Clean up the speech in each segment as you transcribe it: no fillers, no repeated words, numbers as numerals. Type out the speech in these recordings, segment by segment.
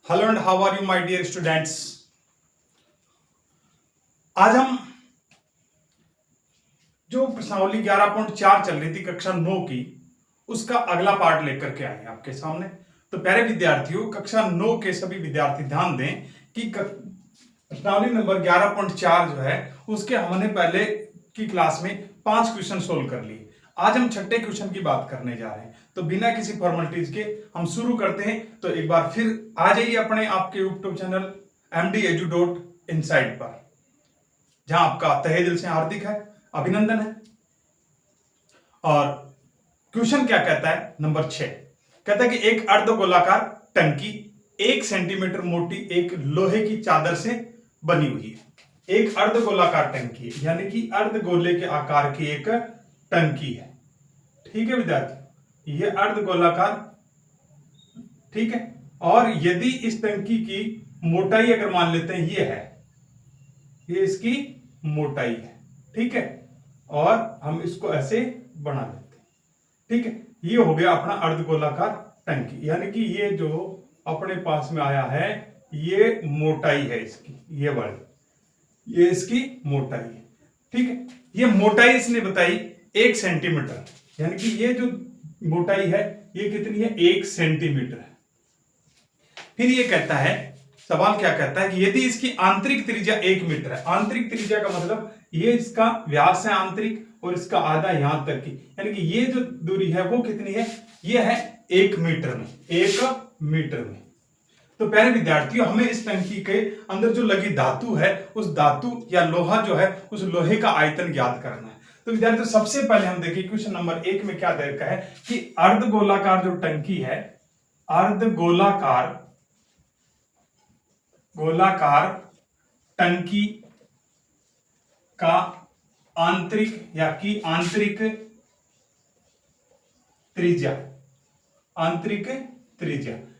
Hello and how are you my dear students. आज हम जो प्रश्नावली 11.4 चल रही थी कक्षा 9 की, उसका अगला पार्ट लेकर के आए हैं आपके सामने। तो प्यारे विद्यार्थियों, कक्षा 9 के सभी विद्यार्थी ध्यान दें कि प्रश्नावली नंबर 11.4 जो है उसके हमने पहले की क्लास में 5 क्वेश्चन सोल्व कर लिए। आज हम छठे क्वेश्चन की बात करने जा रहे हैं। तो बिना किसी फॉर्मेलिटीज के हम शुरू करते हैं। तो एक बार फिर आ जाइए अपने आपके यूट्यूब चैनल mdedu.inside पर, जहां आपका तहे दिल से हार्दिक है, अभिनंदन है। और क्वेश्चन क्या कहता है, नंबर 6 कहता है कि एक अर्धगोलाकार टंकी 1 सेंटीमीटर मोटी एक लोहे की चादर से बनी हुई है। एक अर्धगोलाकार टंकी है, यानी कि अर्धगोले के आकार की एक टंकी है। ठीक है विद्यार्थी, ये अर्धगोलाकार, ठीक है। और यदि इस टंकी की मोटाई अगर मान लेते हैं ये है, ये इसकी मोटाई है, ठीक है, और हम इसको ऐसे बना लेते हैं, ठीक है। ये हो गया अपना अर्धगोलाकार टंकी, यानी कि ये जो अपने पास में आया है ये मोटाई है इसकी, ये वाली, ये इसकी मोटाई है, ठीक है। ये मोटाई इसने बताई 1 सेंटीमीटर, यानी कि ये जो मोटाई है ये कितनी है, 1 सेंटीमीटर है। फिर ये कहता है, सवाल क्या कहता है कि यदि इसकी आंतरिक त्रिज्या 1 मीटर है। आंतरिक त्रिज्या का मतलब ये इसका व्यास है आंतरिक, और इसका आधा यहां तक की, यानी कि ये जो दूरी है वो कितनी है, ये है 1 मीटर में, 1 मीटर में। तो प्यारे विद्यार्थियों, हमें इस टंकी के अंदर जो लगी धातु है, उस धातु या लोहा जो है, उस लोहे का आयतन ज्ञात करना है। तो विद्यार्थियों, सबसे पहले हम देखिए क्वेश्चन नंबर 1 में क्या दे रखा है कि अर्धगोलाकार जो टंकी है, गोलाकार टंकी का आंतरिक या की आंतरिक त्रिज्या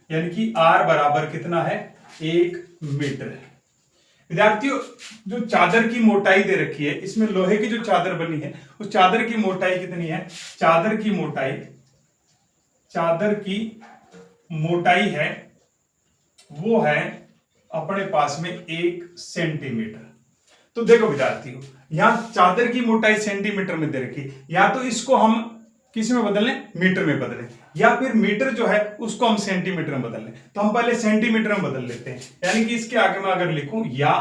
यानी कि R बराबर कितना है, 1 मीटर है। विद्यार्थियों, जो चादर की मोटाई दे रखी है, इसमें लोहे की जो चादर बनी है उस चादर की मोटाई कितनी है, चादर की मोटाई है वो है अपने पास में 1 सेंटीमीटर। तो देखो विद्यार्थियों, यहां चादर की मोटाई सेंटीमीटर में दे रखी, या तो इसको हम किस में बदल लें, मीटर में बदलें, या फिर मीटर जो है उसको हम सेंटीमीटर में बदल लें। तो हम पहले सेंटीमीटर में बदल लेते हैं, यानी कि इसके आगे मैं अगर लिखूं या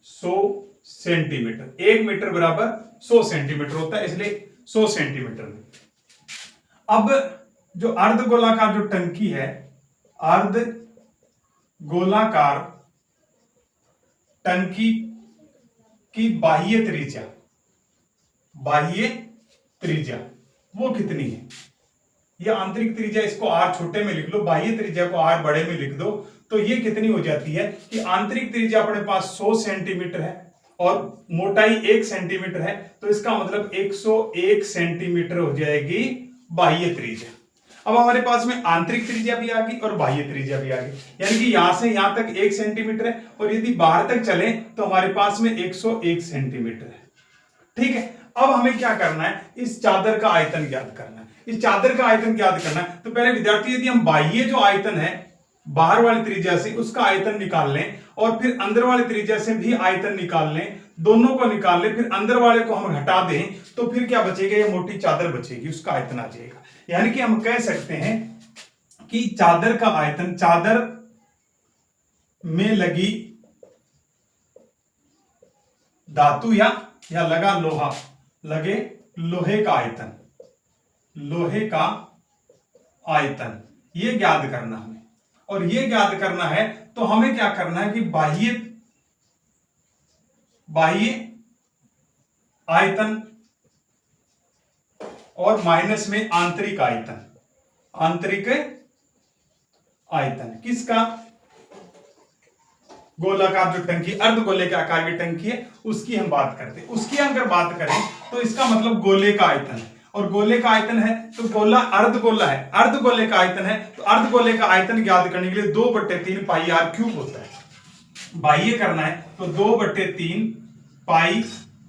100 सेंटीमीटर, 1 मीटर बराबर 100 सेंटीमीटर होता है, इसलिए 100 सेंटीमीटर में। अब जो अर्धगोलाकार जो टंकी है, अर्धगोलाकार टंकी की बाह्य त्रिज्या वो कितनी है, ये आंतरिक त्रिज्या, इसको R छोटे में लिख लो, बाह्य त्रिज्या को R बड़े में लिख दो। तो ये कितनी हो जाती है कि आंतरिक त्रिज्या अपने पास 100 सेंटीमीटर है और मोटाई 1 सेंटीमीटर है, तो इसका मतलब 101 सेंटीमीटर हो जाएगी बाह्य त्रिज्या। अब हमारे पास में आंतरिक त्रिज्या भी आ गई और बाह्य त्रिज्या भी आ गई, यानी कि यहां से यहां तक 1 सेंटीमीटर है, और यदि बाहर तक चले तो हमारे पास में 101 सेंटीमीटर है, ठीक है। अब हमें क्या करना है, इस चादर का आयतन ज्ञात करना है। इस चादर का आयतन ज्ञात करना है, तो पहले विद्यार्थी, यदि हम बाह्य जो आयतन है बाहर वाली त्रिज्या से उसका आयतन निकाल लें, और फिर अंदर वाली त्रिज्या से भी आयतन निकाल लें, दोनों को निकाल लें, फिर अंदर वाले को हम हटा दें, तो फिर क्या बचेगा, ये मोटी चादर बचेगी, उसका आयतन आ जाएगा। यानी कि हम कह सकते हैं कि चादर का आयतन, चादर में लगी धातु या लगा लोहा, लगे लोहे का आयतन, ये ज्ञात करना हमें। और ये ज्ञात करना है तो हमें क्या करना है कि बाह्य आयतन और माइनस में आंतरिक आयतन किसका, गोलाकार जो टंकी, अर्धगोले के आकार की टंकी है उसकी हम बात करते हैं। उसकी अगर बात करें तो इसका मतलब गोले का आयतन है, और गोले का आयतन है तो गोला अर्धगोला है, अर्धगोले का आयतन है तो अर्धगोले का आयतन ज्ञात करने के लिए 2/3 पाई R क्यूब होता है। बाह्य करना है तो 2/3 पाई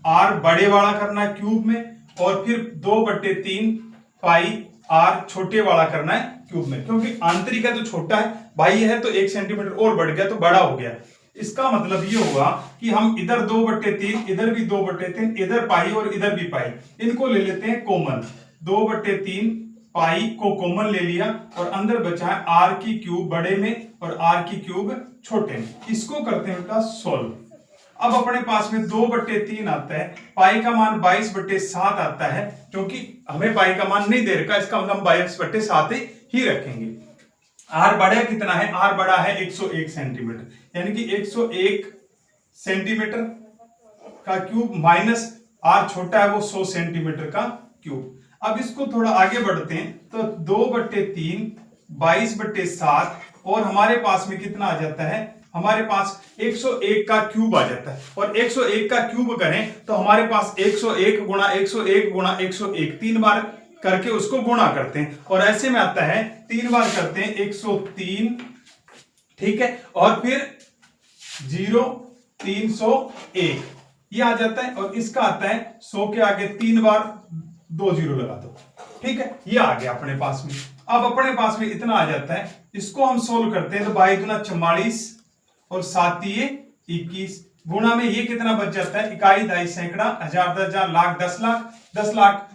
R बड़े वाला करना है क्यूब में, और फिर 2/3 पाई R छोटे वाला करना है क्यूब में, क्योंकि आंतरिक है तो छोटा है बाह्य है तो 1 सेंटीमीटर और बढ़ गया तो बड़ा हो गया। इसका मतलब ये हुआ कि हम इधर 2/3, इधर भी 2/3, इधर पाई और इधर भी पाई, इनको ले लेते हैं कॉमन। 2/3 पाई को कॉमन ले लिया और अंदर बचा है आर की क्यूब बड़े में और आर की क्यूब छोटे में। इसको करते हैं बेटा सोल्व। अब अपने पास में 2/3 आता है, पाई का मान 22/7 आता है, क्योंकि हमें पाई का मान नहीं दे रखा, इसका मतलब हम 22/7 ही रखेंगे। आर बड़ा कितना है? आर बड़ा है 101 सेंटीमीटर, यानी कि 101 सेंटीमीटर का क्यूब माइनस आर छोटा है वो 100 सेंटीमीटर का क्यूब। अब इसको थोड़ा आगे बढ़ते हैं तो 2/3 22/7 और हमारे पास में कितना आ जाता है? हमारे पास 101 का क्यूब आ जाता है, और 101 का क्यूब करें तो हमारे पास 101 गुणा 101 गुणा 101 3 बार करके उसको गुणा करते हैं, और ऐसे में आता है 3 बार करते हैं 103, ठीक है, और फिर 0 301 ये आ जाता है, और इसका आता है 100 के आगे 3 बार 2 0 लगा दो, ठीक है, ये आ गया अपने पास में। अब अपने पास में इतना आ जाता है, इसको हम सोल्व करते हैं तो 22 दूना 44 और 7 ये 21 गुणा में ये कितना बच जाता है? इकाई, दहाई, सैकड़ा, हजार, 10,000, लाख, 10 लाख, 10 लाख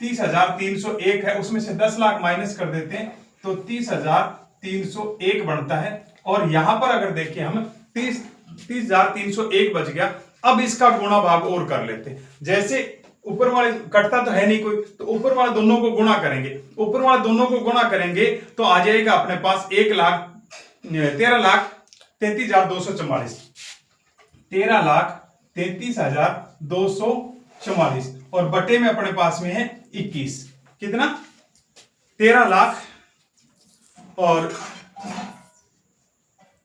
30,301 है, उसमें से 10 लाख माइनस कर देते हैं तो 30,301 बनता है। और यहां पर अगर देखें हम 30,301 बच गया। अब इसका गुणा भाग और कर लेते हैं, जैसे ऊपर वाले कटता तो है नहीं कोई, तो ऊपर वाले दोनों को गुणा करेंगे, ऊपर वाले दोनों को गुणा करेंगे तो आ जाएगा अपने पास 13,33,244 13,33,244 और बटे में अपने पास में है 21, कितना? 13 लाख और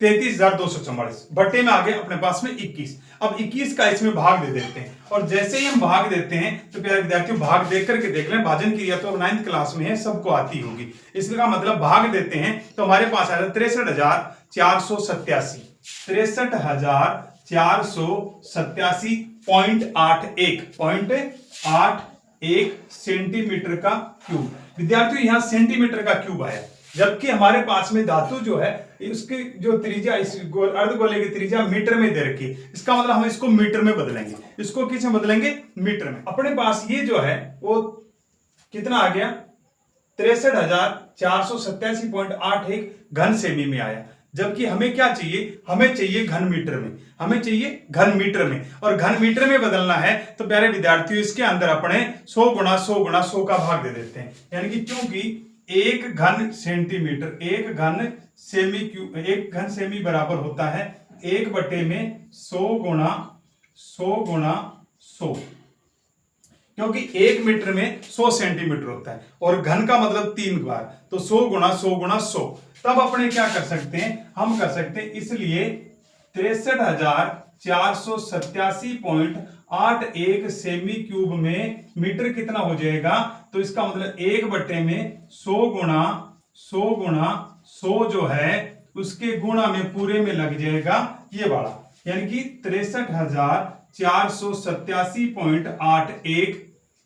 33,244 बटे में आ गए अपने पास में 21। अब 21 का इसमें भाग दे देते हैं, और जैसे ही हम भाग देते हैं तो प्यारे विद्यार्थियों भाग देख करके देख लें, भाजन क्रिया तो 9th क्लास में है, सबको आती होगी। इसका मतलब भाग देते हैं तो हमारे पास आ जाता है 63,487 63,487.81 सेंटीमीटर का क्यूब। विद्यार्थियों यहां सेंटीमीटर का क्यूब आया, जबकि हमारे पास में धातु जो है उसकी जो त्रिज्या, इस अर्धगोले की त्रिज्या मीटर में दे रखी है, इसका मतलब हम इसको मीटर में बदलेंगे। इसको किस में बदलेंगे? मीटर में। अपने पास ये जो है वो कितना आ गया? 63,487.81 घन सेमी में आया, जबकि हमें क्या चाहिए? हमें चाहिए घन मीटर में, हमें चाहिए घन मीटर में, और घन मीटर में बदलना है तो प्यारे विद्यार्थियों इसके अंदर अपने 100 गुणा 100 गुणा 100 का भाग दे देते हैं, यानी कि क्योंकि 1 घन सेंटीमीटर 1 घन सेमी बराबर होता है 1 में 100 गुणा 100 गुणा 100, क्योंकि 1 मीटर में 100 सेंटीमीटर होता है और घन का मतलब 3 बार, तो 100 गुणा 100 गुणा 100। तब अपने क्या कर सकते हैं? हम कर सकते हैं, इसलिए 63,487.81 सेमी क्यूब में मीटर कितना हो जाएगा? तो इसका मतलब 1 में 100 गुणा 100 गुणा 100 जो है उसके गुणा में पूरे में लग जाएगा ये वाला, यानी कि 63,487.81,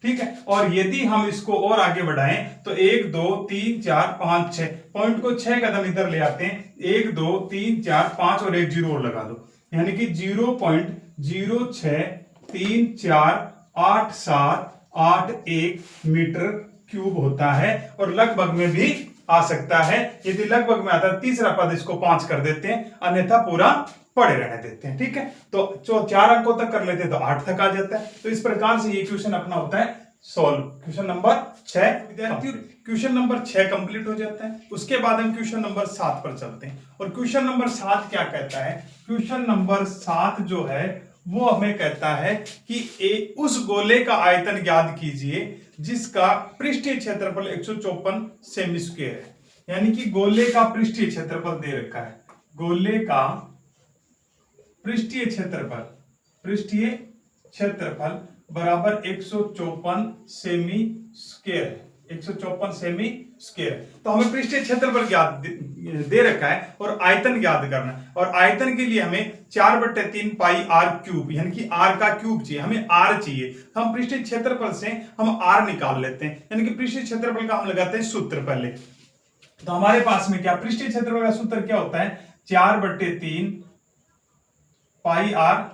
ठीक है। और यदि हम इसको और आगे बढ़ाएं तो 1 2 3 4 5 6 पॉइंट को 6 कदम इधर ले आते हैं, 1 2 3 4 5 और 1 0 और लगा दो, यानी कि 0.06348781 मीटर क्यूब होता है। और लगभग में भी आ सकता है, यदि लगभग में आता है तीसरा पद इसको 5 कर देते हैं, अन्यथा पूरा पड़े रहने देते हैं, ठीक है। तो जो 4 अंकों तक कर लेते हैं तो 8 तक आ जाता है। तो इस प्रकार से ये क्वेश्चन अपना होता है सॉल्व। क्वेश्चन नंबर 6 विद्यार्थियों, क्वेश्चन नंबर 6 कंप्लीट हो जाता है। उसके बाद हम क्वेश्चन नंबर 7 पर चलते हैं, और क्वेश्चन नंबर 7 क्या कहता है? क्वेश्चन नंबर 7 जो है वो हमें कहता है कि उस गोले का आयतन ज्ञात कीजिए जिसका पृष्ठीय क्षेत्रफल 154 सेमी स्क्वायर है, यानी कि गोले का पृष्ठीय क्षेत्रफल दे रखा है, गोले का पृष्ठीय क्षेत्रफल बराबर 154 सेमी स्क्वायर है, 154 सेमी स्क्वायर। तो हमें पृष्ठीय क्षेत्रफल ज्ञात दे रखा है और आयतन ज्ञात करना है, और आयतन के लिए हमें 4/3 पाई आर क्यूब, यानी कि आर का क्यूब चाहिए, हमें आर चाहिए। तो हम पृष्ठीय क्षेत्रफल से हम आर निकाल लेते हैं, यानी कि पृष्ठीय क्षेत्रफल का हम लगाते हैं सूत्र। पहले तो हमारे पास में क्या पृष्ठीय क्षेत्रफल का सूत्र क्या होता है, 4/3 pi r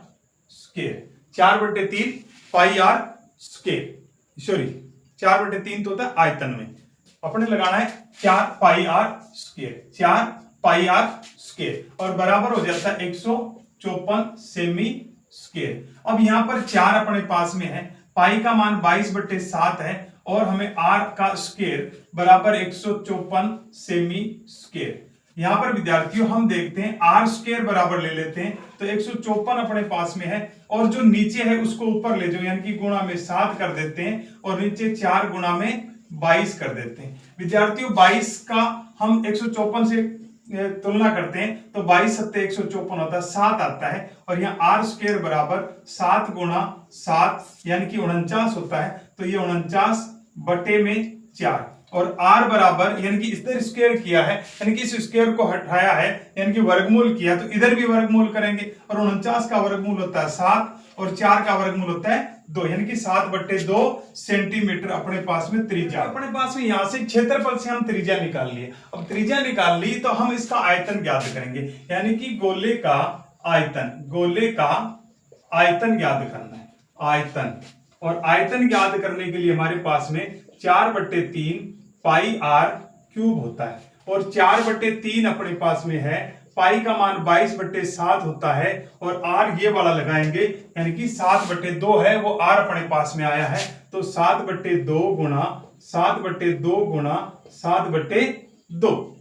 square, 4/3 pi r square, sorry 4/3 तो होता है आयतन में, अपने लगाना है 4 pi r square, 4 pi r square, और बराबर हो जाता है 154 सेमी स्क्वायर। अब यहां पर 4 अपने पास में है, पाई का मान 22/7 है, और हमें आर का स्क्वायर बराबर 154 सेमी स्क्वायर। यहां पर विद्यार्थियों हम देखते हैं आर स्क्वायर बराबर ले लेते हैं, तो 154 अपने पास में है, और जो नीचे है उसको ऊपर ले जाओ, यानी कि गुणा में 7 कर देते हैं, और नीचे 4 गुणा में 22 कर देते हैं। विद्यार्थियों 22 का हम 154 से तुलना करते हैं तो 22 सत्ते 154 होता है, 7 आता है, और यहाँ आर स्क्वायर बराबर 7 गुणा 7 यानी कि 49 होता है, तो ये 49/4, और आर बराबर यानी कि इधर स्क्वायर किया है, यानी कि इस स्क्वायर को हटाया है, यानी कि वर्गमूल किया, तो इधर भी वर्गमूल करेंगे, और 49 का वर्गमूल होता है 7, और 4 का वर्गमूल होता है 2, यानी कि 7/2 सेंटीमीटर अपने पास में त्रिज्या। अपने पास में यहां से क्षेत्रफल से हम त्रिज्या निकाल लिए। अब त्रिज्या निकाल ली तो हम इसका आयतन ज्ञात करेंगे, यानी कि गोले का आयतन ज्ञात करना है, आयतन। और आयतन ज्ञात करने के लिए हमारे पास में 4/3 पाई आर क्यूब होता है, और 4/3 अपने पास में है, पाई का मान 22/7 होता है, और आर ये वाला लगाएंगे, यानी कि 7/2 है, वो आर अपने पास में आया है, तो 7/2 गुणा 7/2 गुणा 7/2,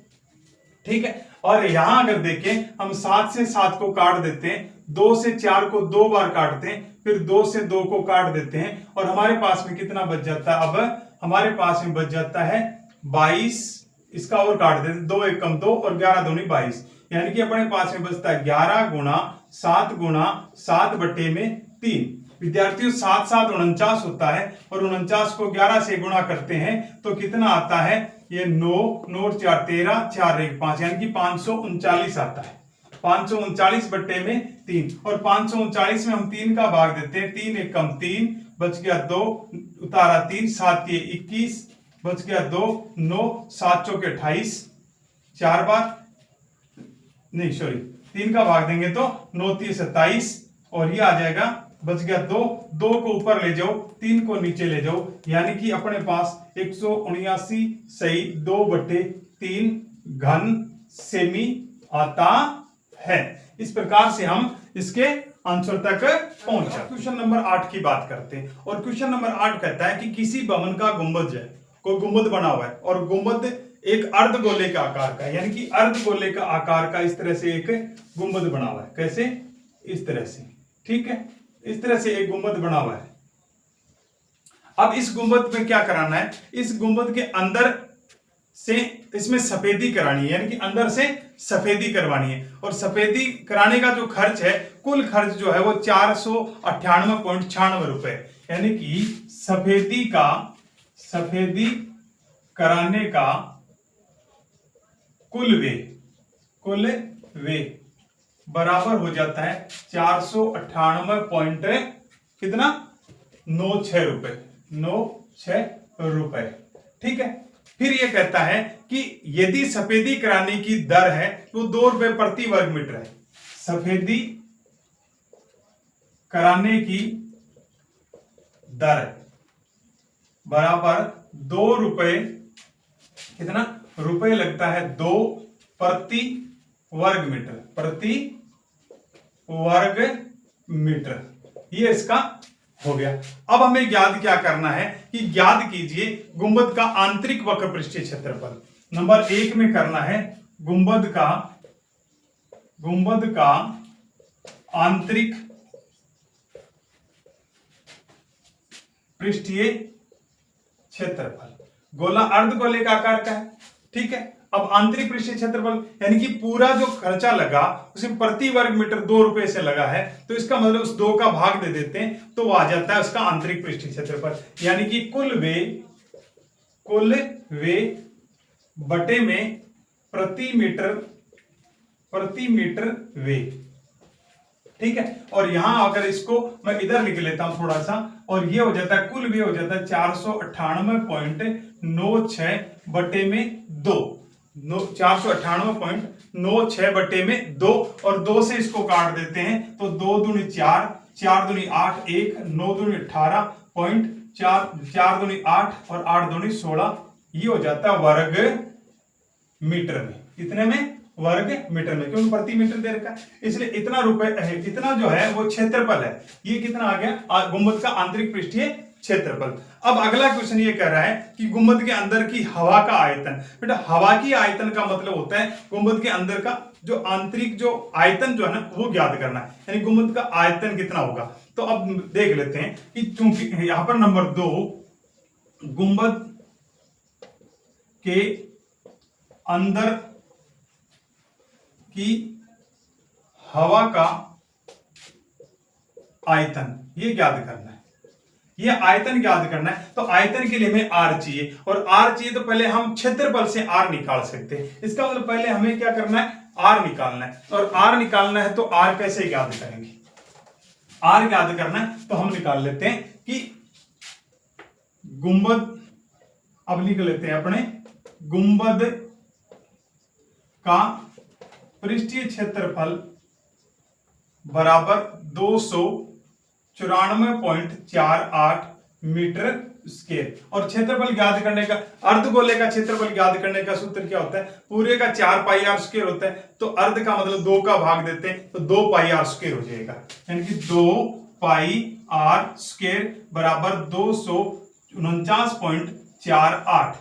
ठीक है। और यहां अगर देखें हम 7 से 7 को काट देते हैं, 2 से 4 को 2 बार काटते हैं, फिर 2 से 2 को काट देते हैं, और हमारे पास में कितना बच जाता है, अब हमारे पास में बच जाता है 22, इसका और काट देते हैं, 2 1 कम 2 और 11 दूनी 22, यानी कि अपने पास में बचता है 11 गुणा 7 गुणा 7/3। विद्यार्थियों 7 7 49 होता है, और 49 को 11 से गुणा करते हैं तो कितना आता है, ये 9 9 4 13 4 1 5, यानी कि 539 आता है, 539/3, और 539 में हम 3 का भाग देते हैं, 3 1 कम 3, बच गया 2, उतारा 3, 7 के 21, बच गया 2, 9 7 चौके 28, 4 बार नहीं सॉरी 3 का भाग देंगे तो 9 3 27, और ये आ जाएगा, बच गया 2, 2 को ऊपर ले जाओ, 3 को नीचे ले जाओ, यानी कि अपने पास 179 सही 2/3 घन सेमी आता है। इस प्रकार से हम इसके आंसर तक पहुंचा। क्वेश्चन नंबर 8 की बात करते हैं, और क्वेश्चन नंबर 8 कहता है कि किसी भवन का गुंबद है, कोई गुंबद बना हुआ है, और गुंबद एक अर्धगोले का आकार का है, यानी कि अर्धगोले का आकार का इस तरह से एक गुंबद बना हुआ है, कैसे, इस तरह से, ठीक है, इस तरह से एक गुंबद बना हुआ है। अब इस गुंबद में क्या कराना है, इस गुंबद के अंदर से इसमें सफेदी करानी है, यानी कि अंदर से सफेदी करवानी है, और सफेदी कराने का जो खर्च है, कुल खर्च जो है वो 498.96 रुपए, यानी कि सफेदी कराने का कुल वे बराबर हो जाता है 498 कितना 96 रुपए, ठीक है। फिर ये कहता है कि यदि सफेदी कराने की दर है तो 2 रुपए प्रति वर्ग मीटर है, सफेदी कराने की दर बराबर 2 रुपए, कितना रुपए लगता है 2 प्रति वर्ग मीटर, ये इसका हो गया। अब हमें ज्ञात क्या करना है कि ज्ञात कीजिए गुंबद का आंतरिक वक्र पृष्ठीय क्षेत्रफल। नंबर 1 में करना है गुंबद का आंतरिक पृष्ठीय क्षेत्रफल। गोला अर्धगोले का आकार का है, ठीक है। अब आंतरिक पृष्ठीय क्षेत्रफल यानी कि पूरा जो खर्चा लगा उसे प्रति वर्ग मीटर 2 रुपए से लगा है, तो इसका मतलब उस 2 का भाग दे देते हैं तो वो आ जाता है उसका आंतरिक पृष्ठीय क्षेत्रफल, यानी कि कुल वे बटे में प्रति मीटर वे, ठीक है। और यहां अगर इसको मैं इधर लिख लेता हूं थोड़ा सा, और ये हो जाता है कुल वे हो जाता है 498.96 बटे में 2, 498.96 बटे में 2, और 2 से इसको काट देते हैं तो 2 दूनी 4, 4 दूनी 8, 1, 9 दूनी 18.4, 4 दूनी 8 और 8 दूनी 16, ये हो जाता है वर्ग मीटर में। कितने में? वर्ग मीटर में, क्योंकि प्रति मीटर दे रखा है, इसलिए इतना रुपए है, इतना जो है वो क्षेत्रफल है। ये कितना आ गया? गुंबद का आंतरिक पृष्ठीय क्षेत्रफल। अब अगला क्वेश्चन ये कह रहा है कि गुंबद के अंदर की हवा का आयतन। बेटा हवा की आयतन का मतलब होता है गुंबद के अंदर का जो आंतरिक जो आयतन जो है ना वो ज्ञात करना है, यानी गुंबद का आयतन कितना होगा। तो अब देख लेते हैं कि चूंकि यहां पर नंबर 2, गुंबद के अंदर की हवा का आयतन ये ज्ञात करना है, ये आयतन ज्ञात करना है। तो आयतन के लिए हमें आर चाहिए, और आर चाहिए तो पहले हम क्षेत्रफल से आर निकाल सकते हैं। इसका मतलब पहले हमें क्या करना है? आर निकालना है, और आर निकालना है तो आर कैसे ज्ञात करेंगे? आर ज्ञात करना है तो हम निकाल लेते हैं कि गुंबद, अब लिख लेते हैं अपने गुंबद का पृष्ठीय क्षेत्रफल बराबर 294.48 मीटर स्क्वायर। और क्षेत्रफल ज्ञात करने का, अर्धगोले का क्षेत्रफल ज्ञात करने का सूत्र क्या होता है? पूरे का 4 पाई आर स्क्वायर होता है, तो अर्ध का मतलब 2 का भाग देते हैं तो 2 पाई आर स्क्वायर हो जाएगा, यानी कि 2 पाई आर स्क्वायर बराबर 249.48,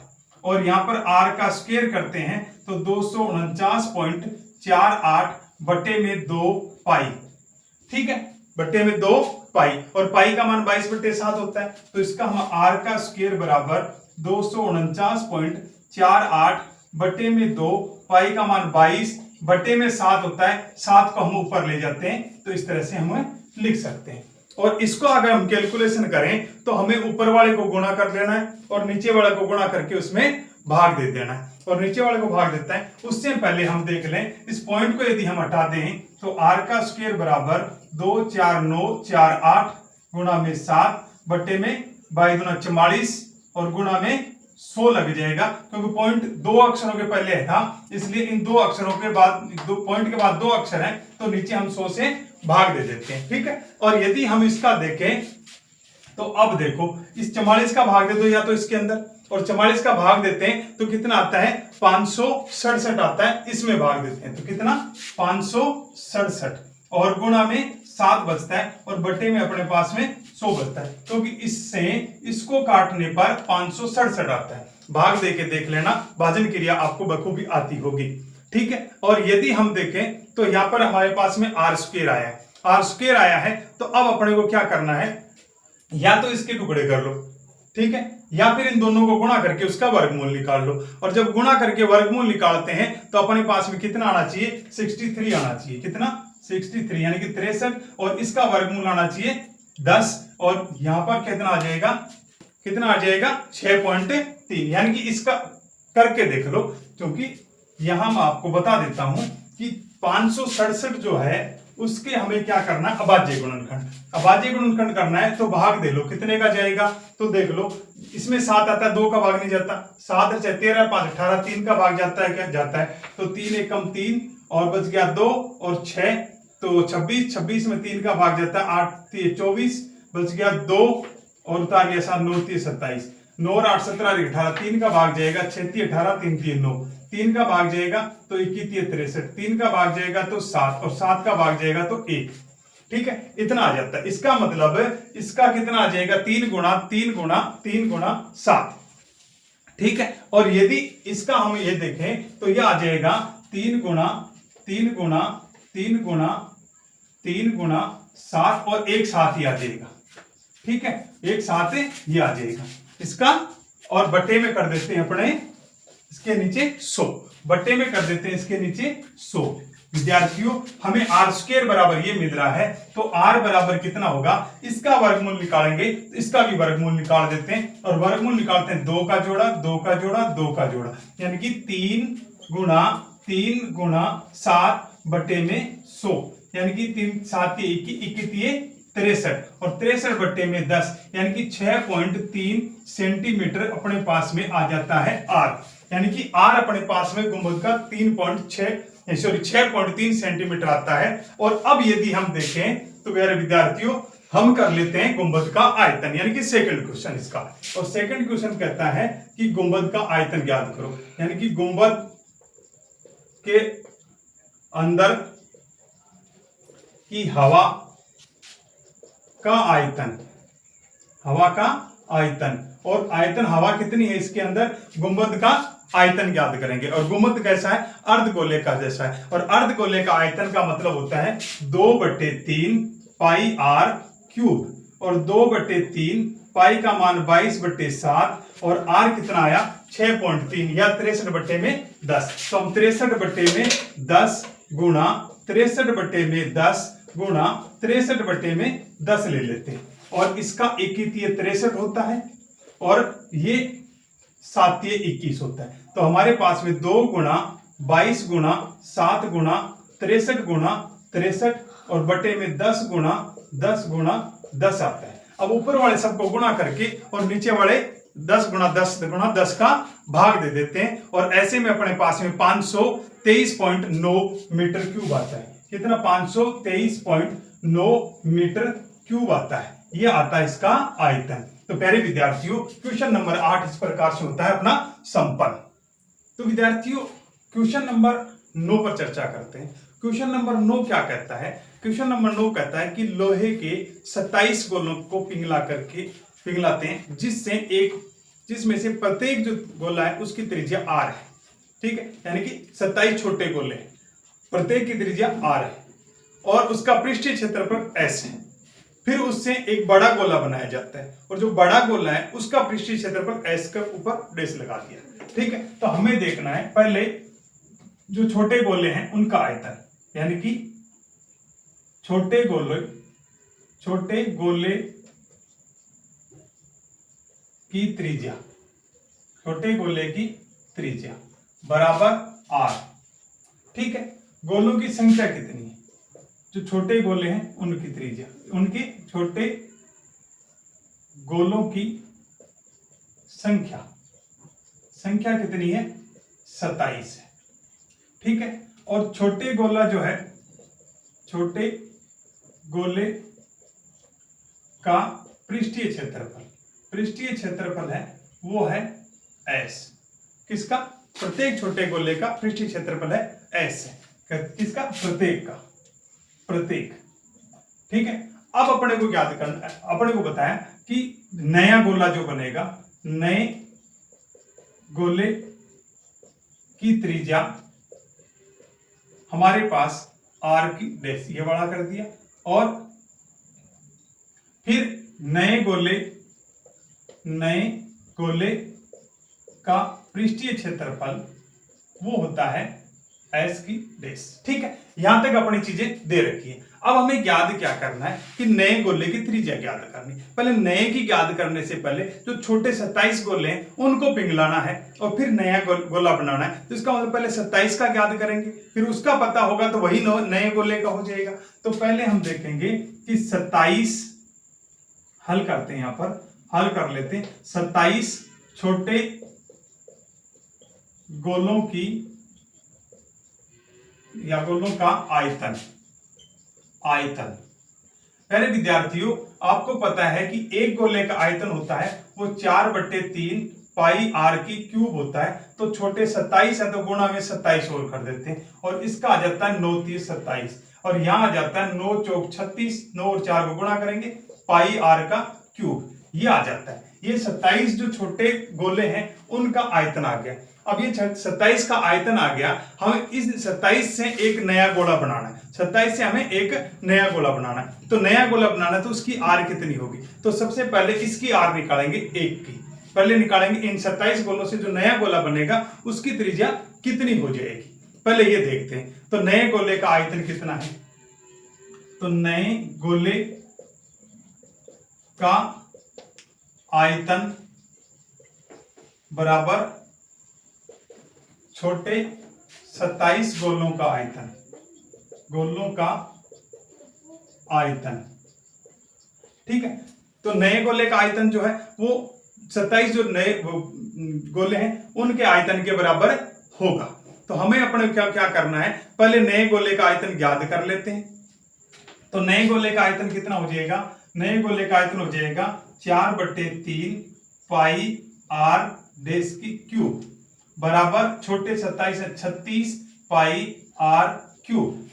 और यहां पर आर का स्क्वायर करते हैं तो 249.48 बटे में 2 पाई, ठीक है, बटे में 2 पाई, और पाई का मान 22/7 होता है, तो इसका हम आर का स्क्वायर बराबर 249.48 बटे में 2, पाई का मान 22 बटे में 7 होता है, 7 को हम ऊपर ले जाते हैं तो इस तरह से हम लिख सकते हैं। और इसको अगर हम कैलकुलेशन करें तो हमें ऊपर वाले को गुणा कर लेना है और नीचे वाले को गुणा करके उसमें भाग दे देना है, और नीचे वाले को भाग देता है। उससे पहले हम देख लें, इस पॉइंट को यदि हम हटा दें तो आर का स्क्वायर बराबर 24948 गुणा में 7 बटे में 22×44 और गुणा में 100 लग जाएगा, क्योंकि पॉइंट 2 अक्षरों के पहले है था, इसलिए इन 2 अक्षरों के बाद, 2 पॉइंट के बाद 2 अक्षर हैं, तो नीचे हम 100 से भाग दे देते हैं, ठीक है। और यदि हम इसका देखें तो अब देखो, इस 44 का भाग दे दो या तो इसके अंदर, और 44 का भाग देते हैं तो कितना आता है? 567 आता है, इसमें भाग देते हैं तो कितना? 567, और गुणा में 7 बचता है, और बटे में अपने पास में 100 बचता है, क्योंकि इससे इसको काटने पर 567 आता है। भाग देके देख लेना, भाजन क्रिया आपको बखूबी आती होगी, ठीक है। और यदि हम देखें तो यहां पर हमारे पास में आर स्क्वायर आया है, आर स्क्वायर आया है, तो अब अपने को क्या करना है? या तो इसके टुकड़े कर लो, ठीक है, या फिर इन दोनों को गुणा करके उसका वर्गमूल निकाल लो। और जब गुणा करके वर्गमूल निकालते हैं तो अपने पास में कितना आना चाहिए? 63 आना चाहिए। कितना? 63, यानी कि 63, और इसका वर्गमूल आना चाहिए 10, और यहां पर कितना आ जाएगा? कितना आ जाएगा? 6.3, यानी कि इसका करके देख लो, क्योंकि यहां मैं आपको बता देता हूं कि 567 जो है उसके हमें क्या करना है? अभाज्य गुणनखंड, अभाज्य गुणनखंड करना है, तो भाग दे लो, कितने का जाएगा? तो देख लो, इसमें 7 आता है, 2 का भाग नहीं जाता, 7 × 13 5 18, 3 का भाग जाता है, क्या जाता है? तो 3 एकम 3, और बच गया 2 और 6, तो 26, 26 में 3 का भाग जाता है, 8 3 24, बच गया 2 और उतार गया 7, 9 3 27, 9 और 8 17 18, 3 का भाग जाएगा, 6 3 18, 3 3 9, 3 का भाग जाएगा तो 21 3 63, 3 का भाग जाएगा तो 7, और 7 का भाग जाएगा तो 1, ठीक है, इतना आ जाता है। इसका मतलब इसका कितना आ जाएगा? 3 गुणा 3 गुणा 3 गुणा 7, ठीक है। और यदि इसका हम ये देखें तो यह आ जाएगा 3 गुणा 3 गुणा 3 गुणा 3 गुणा 7, और एक साथ ही आ जाएगा, ठीक है, एक साथ ये आ जाएगा इसका। और बटे में कर देते हैं अपने इसके नीचे 100, बटे में कर देते हैं इसके नीचे 100। विद्यार्थियों, हमें आर स्क्वायर बराबर ये मिल रहा है, तो आर बराबर कितना होगा? इसका वर्गमूल निकालेंगे, इसका भी वर्गमूल निकाल देते हैं, और वर्गमूल निकालते हैं 2 का जोड़ा 2 का जोड़ा 2 का जोड़ा, यानी कि 3 गुणा 7 बटे में 100, यानी कि 3 7 के 21 63, और 63 बटे में 10, यानी कि 6.3 सेंटीमीटर अपने पास में आ जाता है आर। यानी कि आर अपने पास में गुंबद का 6.3 सेंटीमीटर आता है। और अब यदि हम देखें तो प्यारे विद्यार्थियों हम कर लेते हैं गुंबद का आयतन, यानी कि सेकंड क्वेश्चन इसका। और सेकंड क्वेश्चन कहता है कि गुंबद का आयतन ज्ञात करो, यानी कि गुंबद के अंदर की हवा का आयतन, हवा का आयतन, और आयतन हवा कितनी है इसके अंदर, गुंबद का आयतन ज्ञात करेंगे। और गुंबद कैसा है, अर्धगोले का जैसा है। और अर्धगोले का आयतन का मतलब होता है 2/3 पाई आर क्यूब। और 2/3 पाई का मान 22/7 और आर कितना आया 6.3 या 63/10। तो हम 63/10 गुणा 63/10 गुणा 63/10 ले लेते हैं। और इसका 1/63 होता है और ये 7/21 होता है। तो हमारे पास में 2 गुणा 22 गुणा 7 गुणा 63 गुणा 63 और बटे में 10 गुणा 10 गुणा 10 आता है। अब ऊपर वाले सबको गुणा करके और नीचे वाले 10 गुणा 10 गुणा 10 का भाग दे देते हैं। और ऐसे में अपने पास में 523.9 मीटर क्यूब आता है। कितना, 523.9 मीटर क्यूब आता है। ये आता है इसका आयतन। तो प्यारे विद्यार्थियों क्वेश्चन नंबर 8 इस प्रकार से होता है अपना संपन्न। तो विद्यार्थियों क्वेश्चन नंबर 9 पर चर्चा करते हैं। क्वेश्चन नंबर 9 क्या कहता है, क्वेश्चन नंबर 9 कहता है कि लोहे के 27 गोलों को पिघलाते हैं जिसमें से प्रत्येक जो गोला है उसकी त्रिज्या r है। ठीक है, यानी कि 27 छोटे गोले हैं, प्रत्येक की त्रिज्या r है और उसका पृष्ठीय क्षेत्रफल s है। फिर उससे एक बड़ा गोला बनाया जाता है और जो बड़ा गोला है उसका पृष्ठीय क्षेत्रफल s के ऊपर डैश लगा दिया। ठीक है, तो हमें देखना है पहले जो छोटे गोले हैं उनका आयतन, यानी कि छोटे गोले की त्रिज्या, छोटे गोले की त्रिज्या बराबर r। ठीक है, गोलों की संख्या कितनी है, जो छोटे गोले हैं उनकी त्रिज्या, उनके छोटे गोलों की संख्या कितनी है, 27 है। ठीक है, और छोटे गोला जो है, छोटे गोले का पृष्ठीय क्षेत्रफल है वो है s। किसका, प्रत्येक छोटे गोले का पृष्ठीय क्षेत्रफल है s है। किसका, प्रत्येक। ठीक है, अब अपने को याद करना, अपने को बताया कि नया गोला जो बनेगा, नए गोले की त्रिज्या हमारे पास r की डैश ये बड़ा कर दिया। और फिर नए गोले का पृष्ठीय क्षेत्रफल वो होता है s की डैश। ठीक है, यहां तक अपनी चीजें दे रखी है। अब हमें याद क्या करना है कि नए गोले की त्रिज्या ज्ञात करनी। पहले नए की ज्ञात करने से पहले जो छोटे 27 गोले हैं उनको पिघलाना है और फिर नया गोला बनाना है। तो इसका मतलब पहले 27 का ज्ञात करेंगे, फिर उसका पता होगा तो वही नए गोले का हो जाएगा। तो पहले हम देखेंगे कि 27 हल करते हैं, यहां पर हल कर लेते हैं। 27 छोटे गोलों की या गोलों का आयतन। पहले विद्यार्थियों आपको पता है कि एक गोले का आयतन होता है वो 4/3 पाई r की क्यूब होता है। तो छोटे 27 है तो गुणा में 27 और कर देते हैं और इसका आ जाता है 9 3 27 और यहां आ जाता है 9 चौक 36, 9 और 4 को गुणा करेंगे पाई r का क्यूब, ये आ जाता है। ये 27 जो छोटे गोले हैं उनका आयतन आ गया। अब ये 27 का आयतन आ गया, हमें इस 27 से एक नया गोला बनाना है। 27 से हमें एक नया गोला बनाना है। तो नया गोला बनाना है तो उसकी आर कितनी होगी, तो सबसे पहले इसकी आर निकालेंगे, एक की पहले निकालेंगे। इन 27 गोलों से जो नया गोला बनेगा उसकी त्रिज्या कितनी हो जाएगी, पहले ये देखते हैं। तो नए गोले का आयतन कितना है, तो नए गोले का आयतन बराबर छोटे 27 गोलों का आयतन। ठीक है, तो नए गोले का आयतन जो है वो 27 जो नए गोले हैं उनके आयतन के बराबर होगा। तो हमें अपने क्या क्या करना है, पहले नए गोले का आयतन ज्ञात कर लेते हैं। तो नए गोले का आयतन कितना हो जाएगा, नए गोले का आयतन हो जाएगा 4/3 पाई r डेश की क्यूब बराबर छोटे 27 है 36 पाई r क्यूब।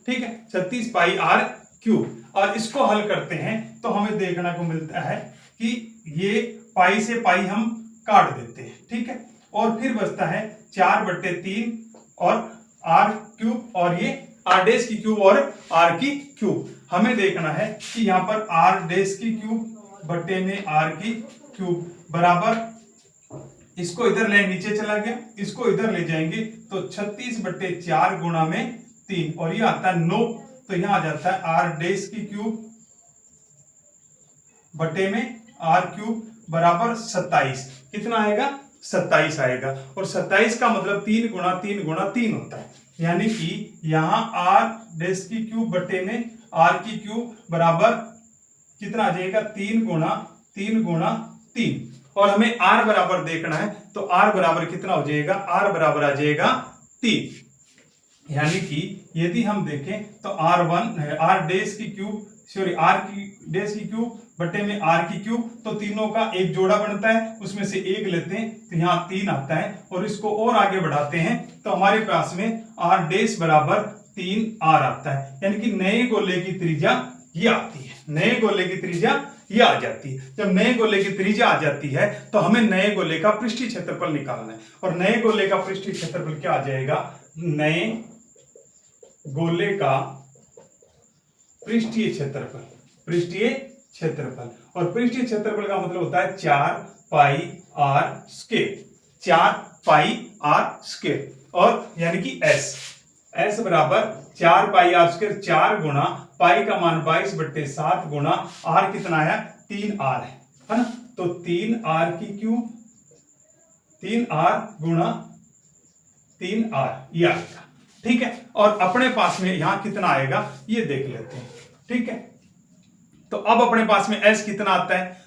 ठीक है, 36 पाई r क्यूब। और इसको हल करते हैं तो हमें देखने को मिलता है कि ये पाई से पाई हम काट देते हैं। ठीक है, और फिर बचता है 4/3 और r क्यूब और ये r डेश की क्यूब और r की क्यूब। हमें देखना है कि यहाँ पर r डेश की क्यूब बट्टे में r की क्यूब बराबर, इसको इधर ले नीचे चला गया, इसको इधर ले जाएंगे तो 36/4 गुणा में 3 और ये आता है 9। तो यहां आ जाता है r डेश की क्यूब बटे में r क्यूब बराबर 27। कितना आएगा, 27 आएगा। और 27 का मतलब 3 गुणा 3 गुणा 3 होता है, यानी कि यहां r डेश की क्यूब बटे में r की क्यूब बराबर कितना आ जाएगा, 3 गुणा 3 गुणा 3। और हमें r बराबर देखना है तो r बराबर कितना हो जाएगा, r बराबर आ जाएगा 3। यानी कि यदि हम देखें तो r डेश की क्यूब सॉरी r की डेश की क्यूब बटे में r की क्यूब, तो तीनों का एक जोड़ा बनता है, उसमें से एक लेते हैं तो यहाँ 3 आता है। और इसको और आगे बढ़ाते हैं तो हमारे पास में r डेश बराबर 3r आता है, यानी कि नए गोले की त्रिज्या ये आती है, नए गोले की त्रिज्या ये आ जाती है। जब नए गोले की त्रिज्या आ जाती है तो हमें नए गोले का पृष्ठीय क्षेत्रफल निकालना है। और नए गोले का पृष्ठीय क्षेत्रफल क्या आ जाएगा, नए गोले का पृष्ठीय क्षेत्रफल, पृष्ठीय क्षेत्रफल। और पृष्ठीय क्षेत्रफल का मतलब होता है 4 पाई r स्क्वायर, 4 पाई r स्क्वायर। और यानी कि s बराबर 4 पाई r स्क्वायर, 4 गुणा पाई का मान 22/7 गुणा r कितना है, 3r है ना। तो 3r की क्यूब, 3r गुणा 3r ये आएगा। ठीक है, और अपने पास में यहां कितना आएगा ये देख लेते हैं। ठीक है, तो अब अपने पास में s कितना आता है,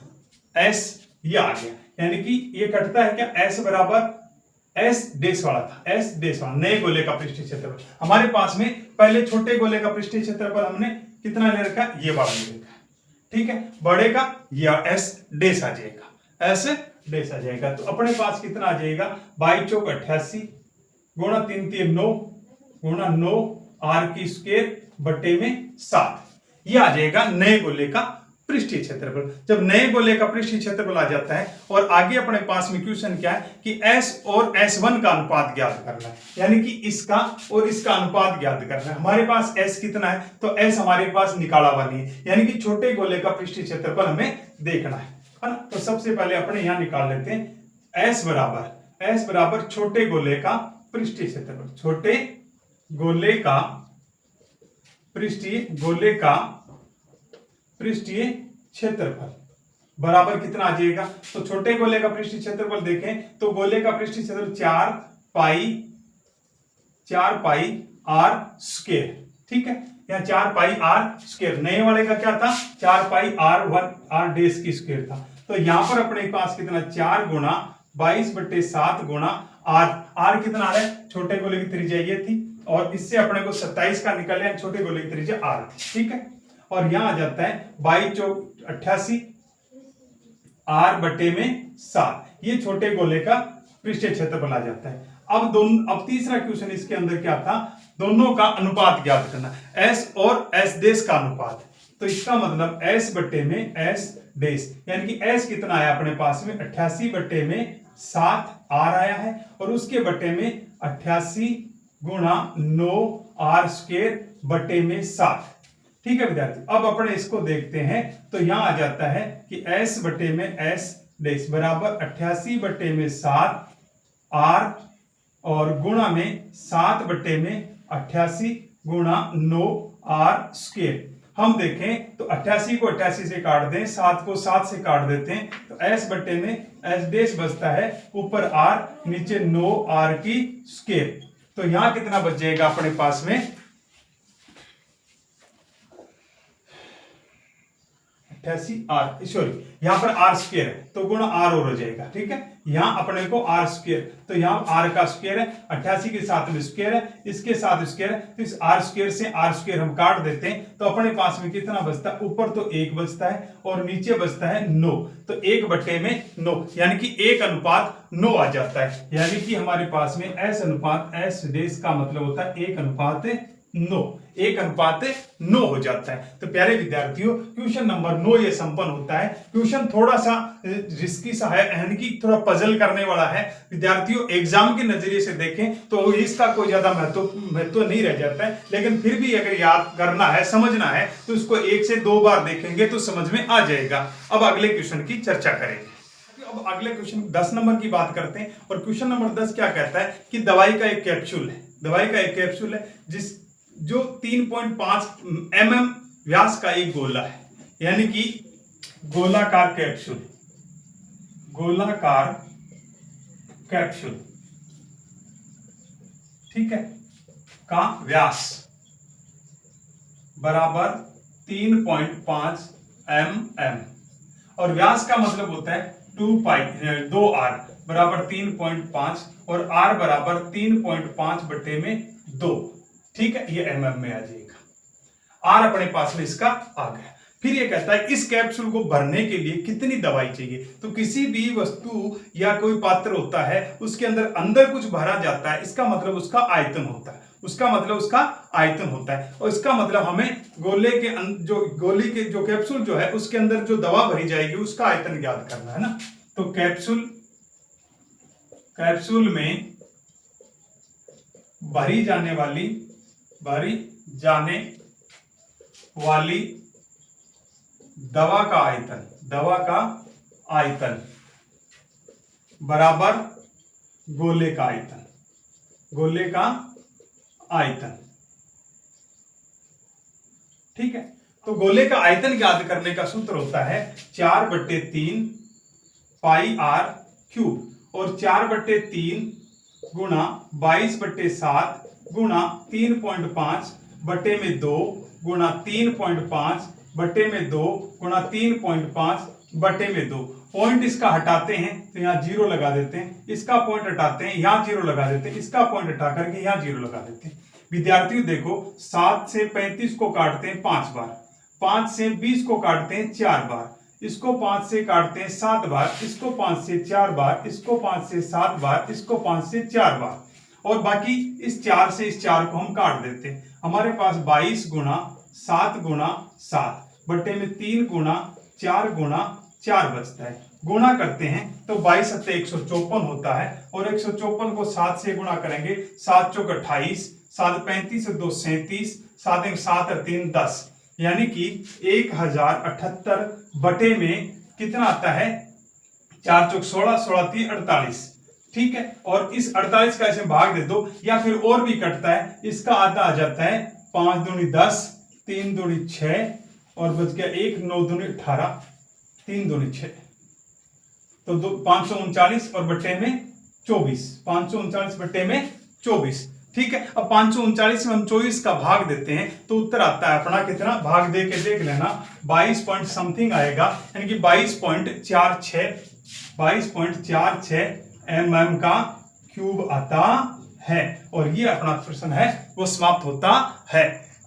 s ये आ गया, यानी कि ये कटता है क्या, s बराबर s डेश वाला था, s डेश वाला नए गोले का पृष्ठीय क्षेत्रफल। हमारे पास में पहले छोटे गोले का पृष्ठीय क्षेत्रफल हमने कितना ले रखा है, ये वाला ले रखा है। ठीक है, बड़े का ये s डेश आ जाएगा, s डेश आ जाएगा। तो अपने पास कितना आ जाएगा, 22 चौक 88 गुणा 3 3 9 गुणा 9 r की स्क्वायर बटे में 7, ये आ जाएगा नए गोले का पृष्ठीय क्षेत्रफल। जब नए गोले का पृष्ठीय क्षेत्रफल आ जाता है और आगे अपने पास में क्वेश्चन क्या है कि s और s1 का अनुपात ज्ञात करना है, यानी कि इसका और इसका अनुपात ज्ञात करना है। हमारे पास s कितना है, तो s हमारे पास निकाला हुआ नहीं है, यानी कि छोटे गोले का पृष्ठीय क्षेत्रफल हमें देखना है ना। तो सबसे पहले अपने यहां निकाल लेते हैं, s बराबर छोटे गोले का पृष्ठीय क्षेत्रफल, छोटे गोले का पृष्ठीय क्षेत्रफल बराबर कितना आ जाएगा। तो छोटे गोले का पृष्ठीय क्षेत्रफल देखें तो गोले का पृष्ठीय क्षेत्रफल 4 पाई r स्क्वायर। ठीक है, यहाँ 4 पाई r स्क्वायर, नए वाले का क्या था, 4 पाई r डेश की स्क्वायर था। तो यहां पर अपने पास कितना, 4 गुणा 22/7 गुणा r कितना आ रहा है, छोटे गोले की त्रिज्या ये थी और इससे अपने को 27 का निकल है, छोटे गोले की त्रिज्या r थी। ठीक है, और यहां आ जाता है 22 चौक 88 r बटे में 7, ये छोटे गोले का पृष्ठीय क्षेत्रफल आ जाता है। अब तीसरा क्वेश्चन इसके अंदर क्या था, दोनों का अनुपात ज्ञात करना, s और s डेश का अनुपात। तो इसका मतलब s बटे में s डेश, यानी कि s कितना आया अपने पास में 88 बटे में 7 r आया है और उसके बटे में 88 गुणा 9 r स्क्वायर बटे में 7। ठीक है विद्यार्थी, अब अपने इसको देखते हैं तो यहां आ जाता है कि s बटे में s डेश बराबर 88 बटे में 7 r और गुणा में 7 बटे में 88 गुणा 9 r स्क्वायर। हम देखें तो 88 को 88 से काट दें, 7 को 7 से काट देते हैं तो s बटे में s डेश बचता है, ऊपर r नीचे 9 r की स्क्वायर। तो यहां कितना बच जाएगा अपने पास में, 88 आर, सॉरी यहाँ पर आर स्क्वायर है तो गुणा आर और हो जाएगा, ठीक है। यहाँ अपने को आर स्क्वायर, तो यहाँ आर का स्क्वायर है, 88 के साथ में स्क्वायर है, इसके साथ स्क्वायर है, तो इस आर स्क्वायर से आर स्क्वायर हम काट देते हैं तो अपने पास में कितना बचता है, ऊपर तो 1 बचता है और नीचे बचता है 9, तो 1/9 यानी कि 1:9 आ जाता है। यानी कि हमारे पास में S अनुपात S डेश का मतलब होता है 1:9, 1:9 हो जाता है। तो प्यारे विद्यार्थियों, क्वेश्चन नंबर 9 ये संपन्न होता है। क्वेश्चन थोड़ा सा रिस्की सा है, यानी कि थोड़ा पजल करने वाला है। विद्यार्थियों एग्जाम के नजरिए से देखें तो इसका कोई ज्यादा महत्व नहीं रह जाता है, लेकिन फिर भी अगर याद करना है, समझना है तो इसको 1 से 2 बार देखेंगे तो समझ में आ जाएगा। अब अगले क्वेश्चन की चर्चा करेंगे। अब अगले क्वेश्चन 10 नंबर की बात करते हैं, और क्वेश्चन नंबर 10 क्या कहता है कि दवाई का एक कैप्सूल है, दवाई का एक कैप्सूल है जो 3.5 mm व्यास का एक गोला है, यानी कि गोलाकार कैप्सूल, गोलाकार कैप्सूल, ठीक है, का व्यास बराबर 3.5 mm, और व्यास का मतलब होता है 2r बराबर 3.5 और r बराबर 3.5/2, ठीक है, ये mm में आ जाएगा। r अपने पास में इसका आ गया। फिर ये कहता है इस कैप्सूल को भरने के लिए कितनी दवाई चाहिए। तो किसी भी वस्तु या कोई पात्र होता है उसके अंदर कुछ भरा जाता है, इसका मतलब उसका आयतन होता है, उसका मतलब उसका आयतन होता है, और इसका मतलब हमें गोले के जो कैप्सूल जो है उसके अंदर जो दवा भरी जाएगी उसका आयतन ज्ञात करना है ना। तो कैप्सूल में भरी जाने वाली दवा का आयतन बराबर गोले का आयतन, ठीक है। तो गोले का आयतन ज्ञात करने का सूत्र होता है 4/3 पाई r क्यूब, और 4/3 गुणा 22/7 गुणा 3.5/2 गुणा 3.5/2 गुणा 3.5/2। पॉइंट इसका हटाते हैं तो यहाँ 0 लगा देते हैं, इसका पॉइंट हटाते हैं यहाँ 0 लगा देते हैं, इसका पॉइंट हटा करके यहाँ 0 लगा देते हैं। विद्यार्थियों देखो, 7 से 35 को काटते हैं 5 बार, 5 से 20 को काटते हैं 4 बार, इसको 5 से काटते हैं 7 बार, इसको 5 से 4 बार, इसको 5 से 7 बार, इसको 5 से 4 बार, और बाकी इस 4 से इस 4 को हम काट देते हैं। हमारे पास 22 गुणा 7 गुणा 7/3 गुणा 4 गुणा 4 बचता है। गुणा करते हैं तो 22 सत्ते 154 होता है, और 154 को 7 से गुणा करेंगे, 7 चौक 28, 7 35 2 37, 7 1 7 3 10, यानी कि 1078 बटे में कितना आता है, 4 चौक 16, 16 3 48, ठीक है। और इस 48 का ऐसे भाग दे दो, या फिर और भी कटता है, इसका आधा आ जाता है 5 दूनी 10, 3 दूनी 6, और बच गया 1, 9 दूनी 18, 3 दूनी 6, तो 539 और बट्टे में 24, 539 बट्टे में 24, ठीक है। अब 539 में हम 24 का भाग देते हैं तो उत्तर आता है अपना कितना, भाग दे के देख लेना, 22 पॉइंट समथिंग आएगा, यानी कि 22.46 mm का क्यूब आता है। और ये अपना प्रश्न है वो समाप्त होता है।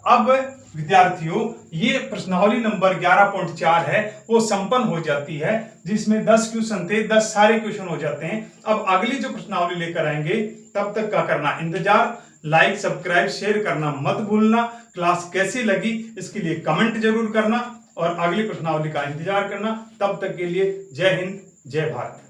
अब विद्यार्थियों ये प्रश्नावली नंबर 11.4 है वो संपन्न हो जाती है, जिसमें 10 क्वेश्चन थे, 10 सारे क्वेश्चन हो जाते हैं। अब अगली जो प्रश्नावली लेकर आएंगे तब तक का करना इंतजार, लाइक सब्सक्राइब शेयर करना मत भूलना। क्लास कैसी लगी इसके लिए कमेंट जरूर करना, और अगली प्रश्नावली का इंतजार करना। तब तक के लिए जय हिंद जय भारत।